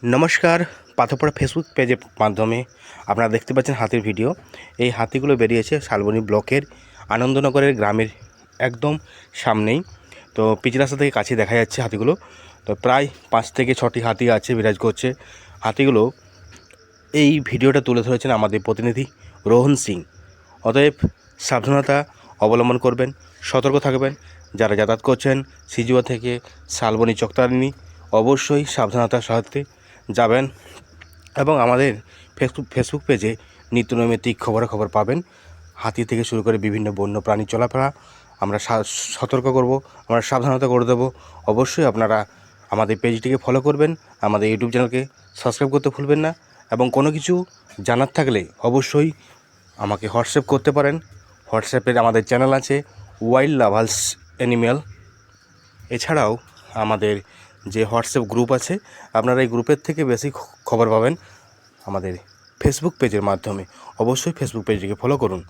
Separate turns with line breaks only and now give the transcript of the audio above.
নমস্কার। পাথরপাড়া ফেসবুক পেজের মাধ্যমে আপনারা দেখতে পাচ্ছেন হাতির ভিডিও। এই হাতিগুলো বেরিয়েছে শালবনী ব্লকের আনন্দনগরের গ্রামের একদম সামনেই। তো পিচ রাস্তা থেকে কাছে দেখা যাচ্ছে হাতিগুলো। তো প্রায় 5 থেকে 6টি হাতি আছে, বিরাজ করছে। হাতিগুলো এই ভিডিওটা তুলে ধরেছেন আমাদের প্রতিনিধি রোহন সিং। অতএব সাবধানতা অবলম্বন করবেন, সতর্ক থাকবেন। যারা যাতায়াত করছেন সিজুয়া থেকে শালবনী চকতারিণী, অবশ্যই সাবধানতার সাথে যাবেন এবং আমাদের ফেসবুক পেজে নিত্যনৈমিত্তিক খবরাখবর পাবেন। হাতি থেকে শুরু করে বিভিন্ন বন্য প্রাণী চলাফেরা আমরা সতর্ক করব, আমরা সাবধানতা করে দেবো। অবশ্যই আপনারা আমাদের পেজটিকে ফলো করবেন, আমাদের ইউটিউব চ্যানেলকে সাবস্ক্রাইব করতে ভুলবেন না এবং কোনো কিছু জানার থাকলে অবশ্যই আমাকে হোয়াটসঅ্যাপ করতে পারেন। হোয়াটসঅ্যাপের আমাদের চ্যানেল আছে ওয়াইল্ড লাভার্স অ্যানিম্যাল। এছাড়াও আমাদের যে হোয়াটসঅ্যাপ গ্রুপ আছে, আপনারা এই গ্রুপের থেকে বেশি খবর পাবেন আমাদের ফেসবুক পেজের মাধ্যমে। অবশ্যই ফেসবুক পেজটিকে ফলো করুন।